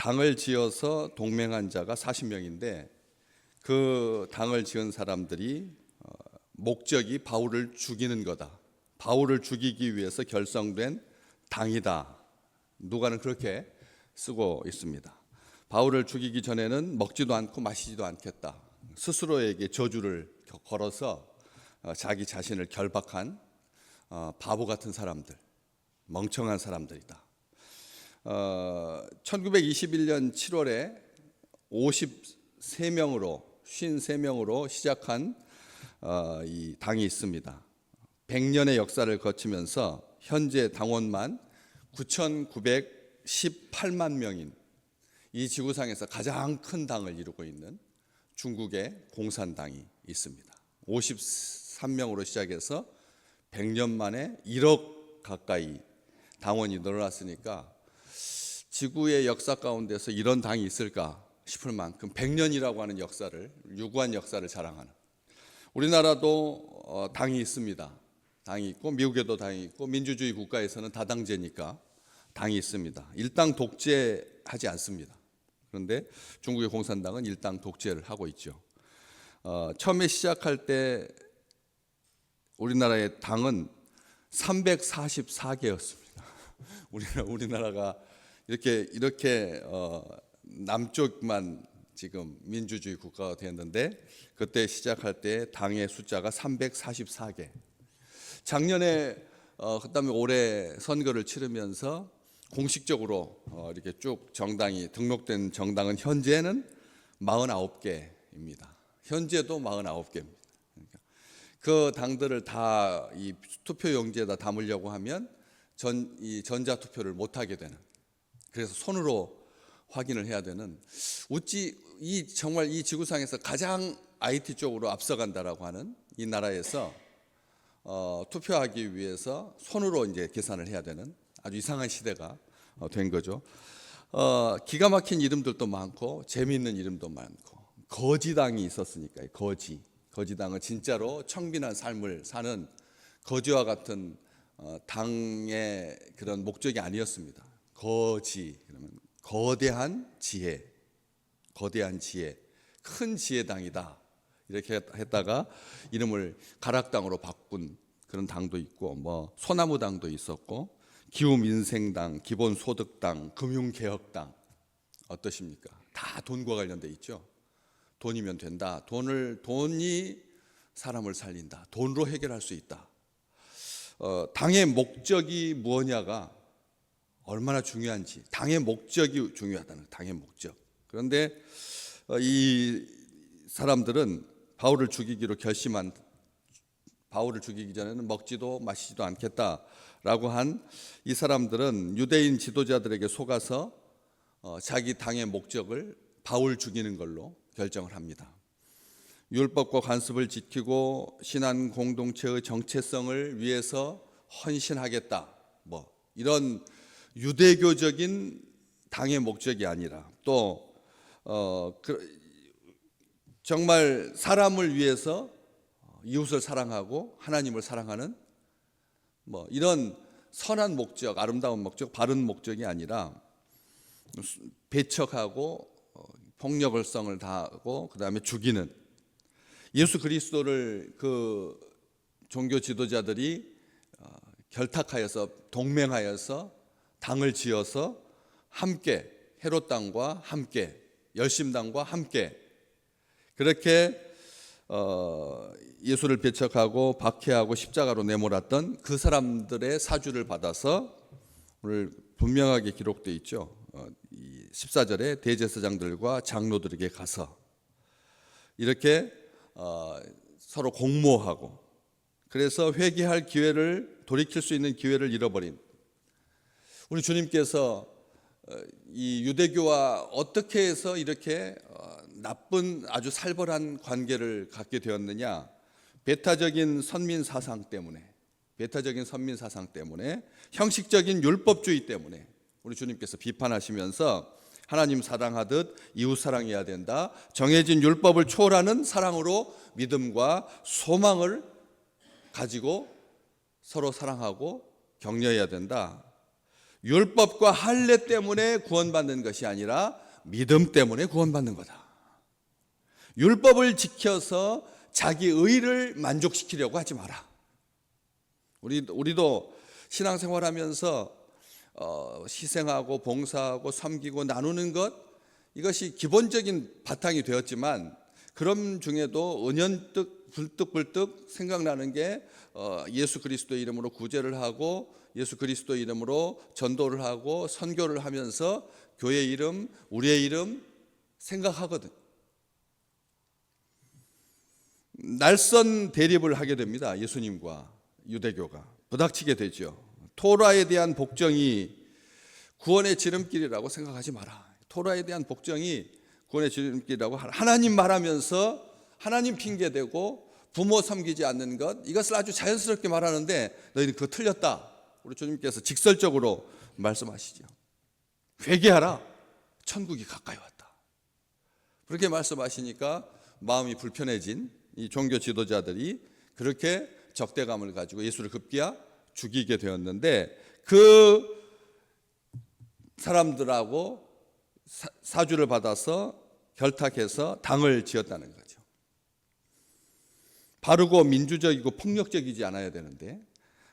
당을 지어서 동맹한 자가 40명인데 그 당을 지은 사람들이 목적이 바울을 죽이는 거다. 바울을 죽이기 위해서 결성된 당이다. 누가는 그렇게 쓰고 있습니다. 바울을 죽이기 전에는 먹지도 않고 마시지도 않겠다. 스스로에게 저주를 걸어서 자기 자신을 결박한 바보 같은 사람들, 멍청한 사람들이다. 1921년 7월에 53명으로 시작한 이 당이 있습니다. 100년의 역사를 거치면서 현재 당원만 9,918만 명인 이 지구상에서 가장 큰 당을 이루고 있는 중국의 공산당이 있습니다. 53명으로 시작해서 100년 만에 1억 가까이 당원이 늘어났으니까 지구의 역사 가운데서 이런 당이 있을까 싶을 만큼 100년이라고 하는 역사를, 유구한 역사를 자랑하는, 우리나라도 당이 있습니다. 당이 있고 미국에도 당이 있고 민주주의 국가에서는 다당제니까 당이 있습니다. 일당 독재하지 않습니다. 그런데 중국의 공산당은 일당 독재를 하고 있죠. 처음에 시작할 때 우리나라의 당은 344개였습니다. 우리나라가 이렇게 남쪽만 지금 민주주의 국가가 되었는데 그때 시작할 때 당의 숫자가 344개. 작년에 그다음에 올해 선거를 치르면서 공식적으로 이렇게 쭉 정당이 등록된 정당은 현재는 49개입니다. 현재도 49개입니다. 그러니까 그 당들을 다 이 투표용지에다 담으려고 하면 이 전자투표를 못 하게 되는, 그래서 손으로 확인을 해야 되는, 어찌 정말 이 지구상에서 가장 IT 쪽으로 앞서간다라고 하는 이 나라에서 투표하기 위해서 손으로 이제 계산을 해야 되는 아주 이상한 시대가 된 거죠. 기가 막힌 이름들도 많고 재미있는 이름도 많고, 거지당이 있었으니까요. 거지당은 진짜로 청빈한 삶을 사는 거지와 같은 당의 그런 목적이 아니었습니다. 거지 그러면 거대한 지혜, 큰 지혜당이다 이렇게 했다가 이름을 가락당으로 바꾼 그런 당도 있고, 뭐 소나무당도 있었고, 기후민생당, 기본소득당, 금융개혁당. 어떠십니까? 다 돈과 관련돼 있죠. 돈이면 된다. 돈이 사람을 살린다. 돈으로 해결할 수 있다. 당의 목적이 무엇냐가 얼마나 중요한지, 당의 목적이 중요하다는, 당의 목적. 그런데 이 사람들은 바울을 죽이기로 결심한, 바울을 죽이기 전에는 먹지도 마시지도 않겠다라고 한 이 사람들은 유대인 지도자들에게 속아서 자기 당의 목적을 바울 죽이는 걸로 결정을 합니다. 율법과 관습을 지키고 신앙 공동체의 정체성을 위해서 헌신하겠다, 뭐 이런 유대교적인 당의 목적이 아니라 또 정말 사람을 위해서 이웃을 사랑하고 하나님을 사랑하는 뭐 이런 선한 목적, 아름다운 목적, 바른 목적이 아니라 배척하고 폭력성을 다하고 그다음에 죽이는, 예수 그리스도를 그 종교 지도자들이 결탁하여서 동맹하여서 당을 지어서 함께, 헤롯당과 함께, 열심당과 함께 그렇게 예수를 배척하고 박해하고 십자가로 내몰았던 그 사람들의 사주를 받아서 오늘 분명하게 기록되어 있죠. 14절에 대제사장들과 장로들에게 가서 이렇게 서로 공모하고, 그래서 회개할 기회를, 돌이킬 수 있는 기회를 잃어버린 우리 주님께서 이 유대교와 어떻게 해서 이렇게 나쁜 아주 살벌한 관계를 갖게 되었느냐? 배타적인 선민 사상 때문에, 형식적인 율법주의 때문에 우리 주님께서 비판하시면서 하나님 사랑하듯 이웃 사랑해야 된다. 정해진 율법을 초월하는 사랑으로 믿음과 소망을 가지고 서로 사랑하고 격려해야 된다. 율법과 할례 때문에 구원받는 것이 아니라 믿음 때문에 구원받는 거다. 율법을 지켜서 자기 의를 만족시키려고 하지 마라. 우리도 신앙생활하면서 희생하고 봉사하고 섬기고 나누는 것, 이것이 기본적인 바탕이 되었지만 그런 중에도 은연뜩 불뚝불뚝 생각나는 게 예수 그리스도 이름으로 구제를 하고 예수 그리스도 이름으로 전도를 하고 선교를 하면서 교회 이름, 우리의 이름 생각하거든. 날선 대립을 하게 됩니다. 예수님과 유대교가 부닥치게 되죠. 토라에 대한 복종이 구원의 지름길이라고 생각하지 마라. 토라에 대한 복종이 구원의 지름길이라고 하나님 말하면서 하나님 핑계대고 부모 섬기지 않는 것, 이것을 아주 자연스럽게 말하는데 너희는 그거 틀렸다. 우리 주님께서 직설적으로 말씀하시죠. 회개하라. 천국이 가까이 왔다. 그렇게 말씀하시니까 마음이 불편해진 이 종교 지도자들이 그렇게 적대감을 가지고 예수를 급기야 죽이게 되었는데, 그 사람들하고 사주를 받아서 결탁해서 당을 지었다는 거죠. 바르고 민주적이고 폭력적이지 않아야 되는데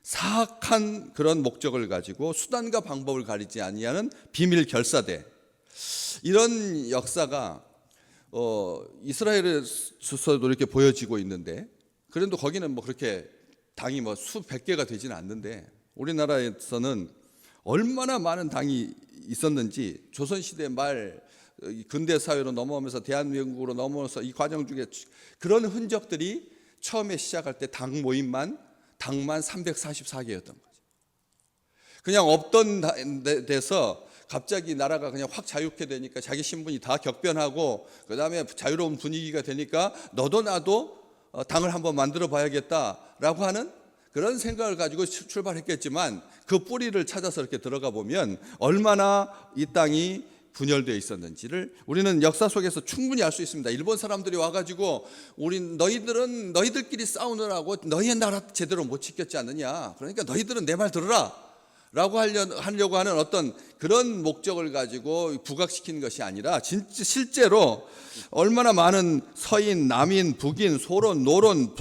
사악한 그런 목적을 가지고 수단과 방법을 가리지 아니하는 비밀 결사대, 이런 역사가 이스라엘에서도 이렇게 보여지고 있는데, 그런데 거기는 뭐 그렇게 당이 뭐 수백 개가 되지는 않는데 우리나라에서는 얼마나 많은 당이 있었는지, 조선시대 말 근대 사회로 넘어오면서 대한민국으로 넘어와서 이 과정 중에 그런 흔적들이 처음에 시작할 때 당만 344개였던 거죠. 그냥 없던 데서 갑자기 나라가 그냥 확 자유롭게 되니까 자기 신분이 다 격변하고 그 다음에 자유로운 분위기가 되니까 너도 나도 당을 한번 만들어 봐야겠다라고 하는 그런 생각을 가지고 출발했겠지만, 그 뿌리를 찾아서 이렇게 들어가 보면 얼마나 이 땅이 분열되어 있었는지를 우리는 역사 속에서 충분히 알 수 있습니다. 일본 사람들이 와가지고 너희들은 너희들끼리 싸우느라고 너희의 나라 제대로 못 지켰지 않느냐, 그러니까 너희들은 내 말 들어라 라고 하려고 하는 어떤 그런 목적을 가지고 부각시키는 것이 아니라, 진짜 실제로 얼마나 많은 서인, 남인, 북인, 소론, 노론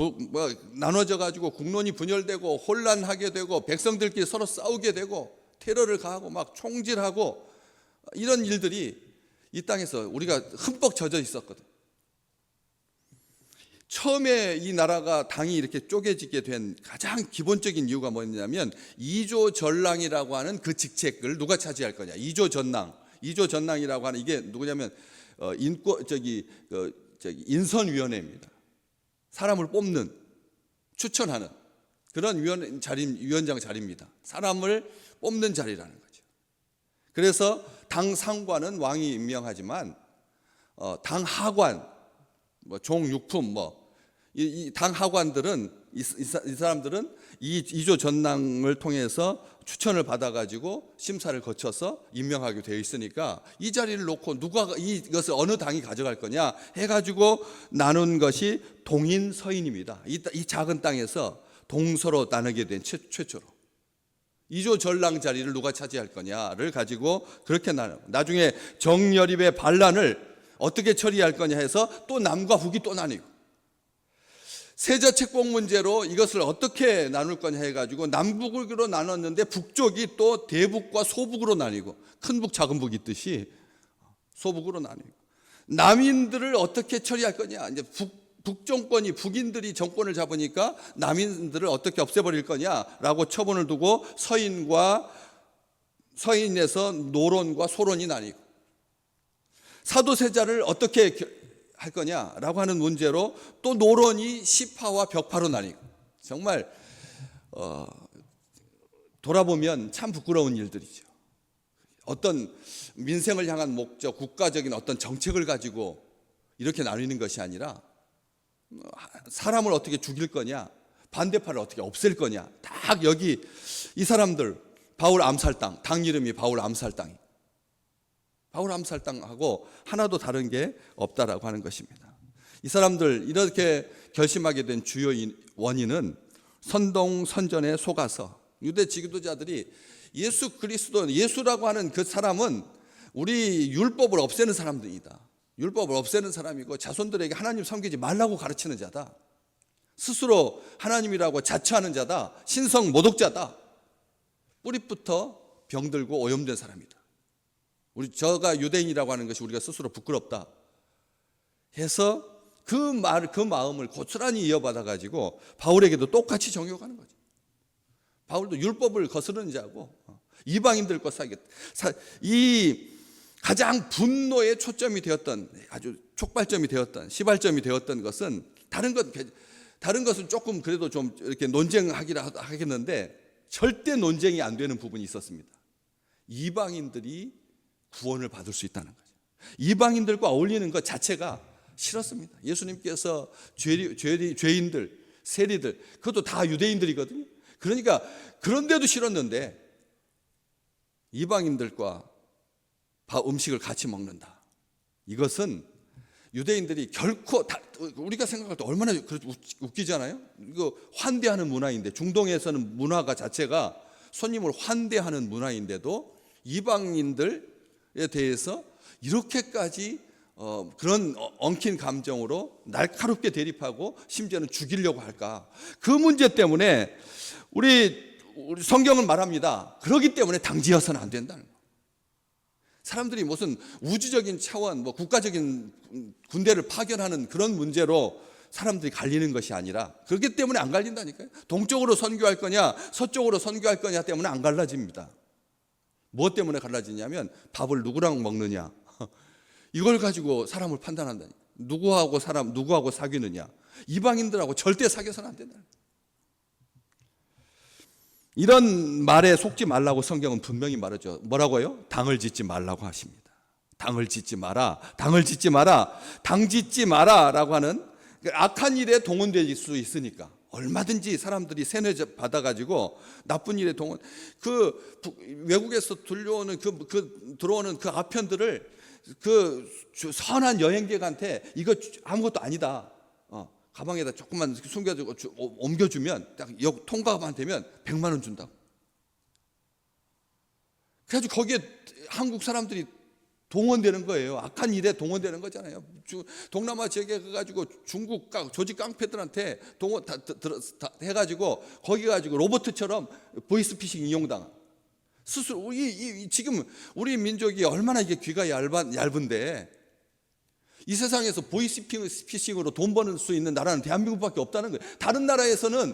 나눠져 가지고 국론이 분열되고 혼란하게 되고 백성들끼리 서로 싸우게 되고 테러를 가하고 막 총질하고 이런 일들이 이 땅에서 우리가 흠뻑 젖어 있었거든. 처음에 이 나라가 당이 이렇게 쪼개지게 된 가장 기본적인 이유가 뭐냐면, 이조전랑이라고 하는 그 직책을 누가 차지할 거냐. 이조전랑이라고 하는 이게 누구냐면 인선위원회입니다. 사람을 뽑는, 추천하는 그런 위원장 자리입니다. 사람을 뽑는 자리라는 거죠. 그래서 당 상관은 왕이 임명하지만 당 하관, 종육품 이 당 하관들은 이 사람들은 이 이조 전랑을 통해서 추천을 받아가지고 심사를 거쳐서 임명하게 되어 있으니까 이 자리를 놓고 누가 이것을 어느 당이 가져갈 거냐 해가지고 나눈 것이 동인 서인입니다. 이 작은 땅에서 동서로 나누게 된 최초로 이조 전랑 자리를 누가 차지할 거냐를 가지고 그렇게 나중에 정여립의 반란을 어떻게 처리할 거냐 해서 또 남과 북이 또 나뉘고, 세자 책봉 문제로 이것을 어떻게 나눌 거냐 해가지고 남북으로 나눴는데 북쪽이 또 대북과 소북으로 나뉘고, 큰 북 작은 북 있듯이 소북으로 나뉘고, 남인들을 어떻게 처리할 거냐, 이제 북정권이 북인들이 정권을 잡으니까 남인들을 어떻게 없애버릴 거냐라고 처분을 두고 서인에서 노론과 소론이 나뉘고, 사도세자를 어떻게 할 거냐라고 하는 문제로 또 노론이 시파와 벽파로 나뉘고, 정말 돌아보면 참 부끄러운 일들이죠. 어떤 민생을 향한 목적, 국가적인 어떤 정책을 가지고 이렇게 나뉘는 것이 아니라 사람을 어떻게 죽일 거냐, 반대파를 어떻게 없앨 거냐, 딱 여기 이 사람들 바울 암살당, 당 이름이 바울 암살당이, 바울 암살당하고 하나도 다른 게 없다라고 하는 것입니다. 이 사람들 이렇게 결심하게 된 주요 원인은 선동선전에 속아서 유대 지도자들이 예수 그리스도, 예수라고 하는 그 사람은 우리 율법을 없애는 사람들이다. 율법을 없애는 사람이고 자손들에게 하나님 섬기지 말라고 가르치는 자다. 스스로 하나님이라고 자처하는 자다. 신성 모독자다. 뿌리부터 병들고 오염된 사람이다. 저가 유대인이라고 하는 것이 우리가 스스로 부끄럽다 해서 그 마음을 고스란히 이어받아 가지고 바울에게도 똑같이 정욕하는 거죠. 바울도 율법을 거스르는 자고 이방인들과 사귀었다. 이 가장 분노의 초점이 되었던, 아주 촉발점이 되었던, 시발점이 되었던 것은 다른 것은 조금 그래도 좀 이렇게 논쟁하기라 하겠는데 절대 논쟁이 안 되는 부분이 있었습니다. 이방인들이 구원을 받을 수 있다는 거죠. 이방인들과 어울리는 것 자체가 싫었습니다. 예수님께서 죄인들, 세리들, 그것도 다 유대인들이거든요. 그러니까 그런데도 싫었는데 이방인들과 음식을 같이 먹는다. 이것은 유대인들이 결코 우리가 생각할 때 얼마나 웃기잖아요. 이거 환대하는 문화인데, 중동에서는 문화가 자체가 손님을 환대하는 문화인데도 이방인들에 대해서 이렇게까지 그런 엉킨 감정으로 날카롭게 대립하고 심지어는 죽이려고 할까? 그 문제 때문에 우리 성경은 말합니다. 그렇기 때문에 당지어서는 안 된다는 거예요. 사람들이 무슨 우주적인 차원, 국가적인 군대를 파견하는 그런 문제로 사람들이 갈리는 것이 아니라 그렇기 때문에 안 갈린다니까요. 동쪽으로 선교할 거냐, 서쪽으로 선교할 거냐 때문에 안 갈라집니다. 무엇 때문에 갈라지냐면 밥을 누구랑 먹느냐, 이걸 가지고 사람을 판단한다니까. 누구하고 사귀느냐. 이방인들하고 절대 사귀어서는 안 된다. 이런 말에 속지 말라고 성경은 분명히 말하죠. 뭐라고요? 당을 짓지 말라고 하십니다. 당을 짓지 마라. 당을 짓지 마라. 당 짓지 마라라고 하는 악한 일에 동원될 수 있으니까 얼마든지 사람들이 세뇌 받아가지고 나쁜 일에 동원. 외국에서 들어오는 그 아편들을 선한 여행객한테 이거 아무것도 아니다. 가방에다 조금만 숨겨주고 옮겨주면 딱 통과만 되면 100만 원 준다고. 그래가지고 거기에 한국 사람들이 동원되는 거예요. 악한 일에 동원되는 거잖아요. 동남아 지역에 가가지고 중국 조직 깡패들한테 동원 다 해가지고 거기 가지고 로봇처럼 보이스피싱 이용당. 스스로 지금 우리 민족이 얼마나 이게 귀가 얇은데. 이 세상에서 보이스피싱으로 돈 버는 수 있는 나라는 대한민국밖에 없다는 거예요. 다른 나라에서는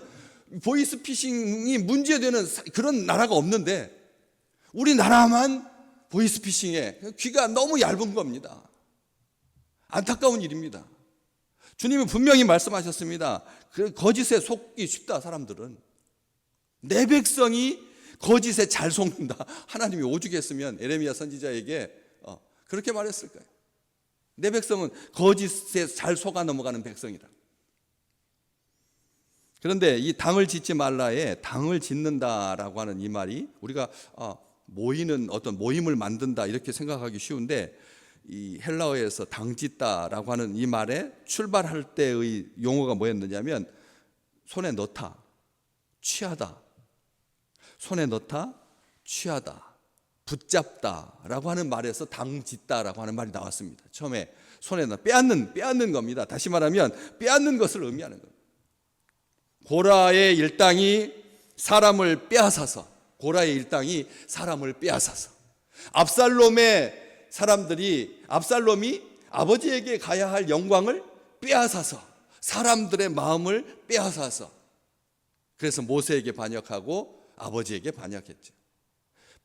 보이스피싱이 문제되는 그런 나라가 없는데 우리나라만 보이스피싱에 귀가 너무 얇은 겁니다. 안타까운 일입니다. 주님은 분명히 말씀하셨습니다. 거짓에 속기 쉽다. 사람들은 내 백성이 거짓에 잘 속는다. 하나님이 오죽했으면 에레미야 선지자에게 그렇게 말했을까요? 내 백성은 거짓에 잘 속아 넘어가는 백성이다. 그런데 이 당을 짓지 말라에 당을 짓는다라고 하는 이 말이 우리가 모이는 어떤 모임을 만든다 이렇게 생각하기 쉬운데 이 헬라어에서 당 짓다라고 하는 이 말에 출발할 때의 용어가 뭐였느냐면 손에 넣다, 취하다, 손에 넣다, 취하다, 붙잡다라고 하는 말에서 당짓다라고 하는 말이 나왔습니다. 처음에 손에 빼앗는 겁니다. 다시 말하면 빼앗는 것을 의미하는 겁니다. 고라의 일당이 사람을 빼앗아서, 고라의 일당이 사람을 빼앗아서, 압살롬이 아버지에게 가야 할 영광을 빼앗아서, 사람들의 마음을 빼앗아서, 그래서 모세에게 반역하고 아버지에게 반역했죠.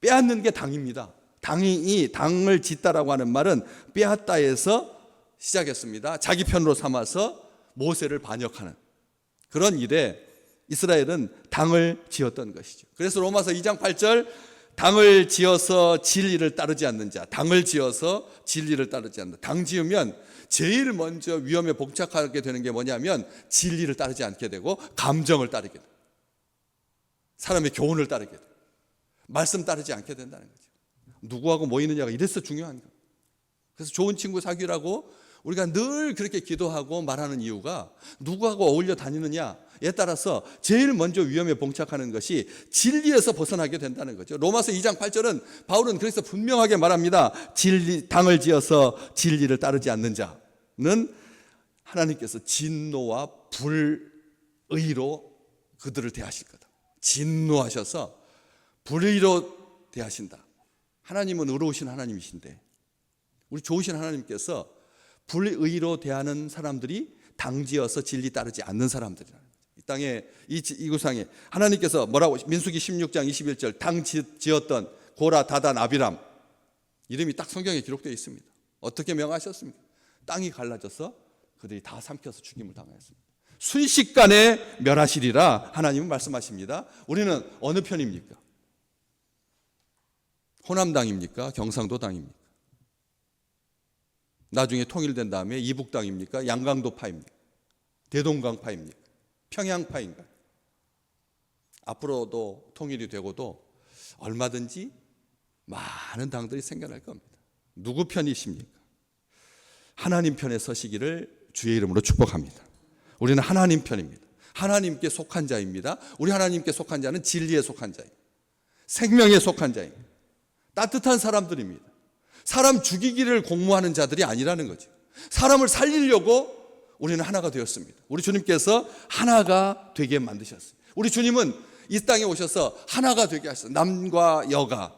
빼앗는 게 당입니다. 당을 짓다라고 하는 말은 빼앗다에서 시작했습니다. 자기 편으로 삼아서 모세를 반역하는 그런 일에 이스라엘은 당을 지었던 것이죠. 그래서 로마서 2장 8절 당을 지어서 진리를 따르지 않는 자, 당을 지어서 진리를 따르지 않는다. 당 지으면 제일 먼저 위험에 봉착하게 되는 게 뭐냐면 진리를 따르지 않게 되고 감정을 따르게 돼요. 사람의 교훈을 따르게 돼요. 말씀 따르지 않게 된다는 거죠. 누구하고 모이느냐가 이래서 중요한 거예요. 그래서 좋은 친구 사귀라고 우리가 늘 그렇게 기도하고 말하는 이유가 누구하고 어울려 다니느냐 에 따라서 제일 먼저 위험에 봉착하는 것이 진리에서 벗어나게 된다는 거죠. 로마서 2장 8절은 바울은 그래서 분명하게 말합니다. 당을 지어서 진리를 따르지 않는 자는 하나님께서 진노와 불의로 그들을 대하실 거다. 진노하셔서 불의로 대하신다. 하나님은 의로우신 하나님이신데 우리 좋으신 하나님께서 불의로 대하는 사람들이 당지어서 진리 따르지 않는 사람들이라는 거죠. 이 땅에 이 구상에 하나님께서 뭐라고 민수기 16장 21절 당 지었던 고라, 다단, 아비람 이름이 딱 성경에 기록되어 있습니다. 어떻게 명하셨습니까? 땅이 갈라져서 그들이 다 삼켜서 죽임을 당하였습니다. 순식간에 멸하시리라 하나님은 말씀하십니다. 우리는 어느 편입니까? 호남당입니까? 경상도당입니까? 나중에 통일된 다음에 이북당입니까? 양강도파입니까? 대동강파입니까? 평양파인가요? 앞으로도 통일이 되고도 얼마든지 많은 당들이 생겨날 겁니다. 누구 편이십니까? 하나님 편에 서시기를 주의 이름으로 축복합니다. 우리는 하나님 편입니다. 하나님께 속한 자입니다. 우리 하나님께 속한 자는 진리에 속한 자입니다. 생명에 속한 자입니다. 따뜻한 사람들입니다. 사람 죽이기를 공모하는 자들이 아니라는 거죠. 사람을 살리려고 우리는 하나가 되었습니다. 우리 주님께서 하나가 되게 만드셨어요. 우리 주님은 이 땅에 오셔서 하나가 되게 하셨어요. 남과 여가,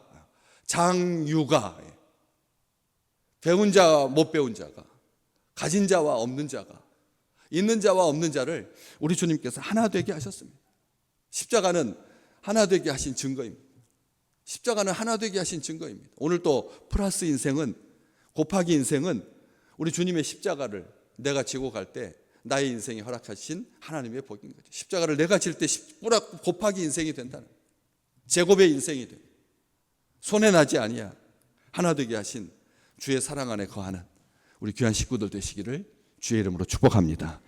장유가, 배운 자와 못 배운 자가, 가진 자와 없는 자가, 있는 자와 없는 자를 우리 주님께서 하나 되게 하셨습니다. 십자가는 하나 되게 하신 증거입니다. 십자가는 하나 되게 하신 증거입니다. 오늘 또 플러스 인생은 곱하기 인생은 우리 주님의 십자가를 내가 지고 갈 때 나의 인생이 허락하신 하나님의 복인 거죠. 십자가를 내가 질 때 곱하기 인생이 된다는 거예요. 제곱의 인생이 됩니다. 손해나지 아니야. 하나 되게 하신 주의 사랑 안에 거하는 우리 귀한 식구들 되시기를 주의 이름으로 축복합니다.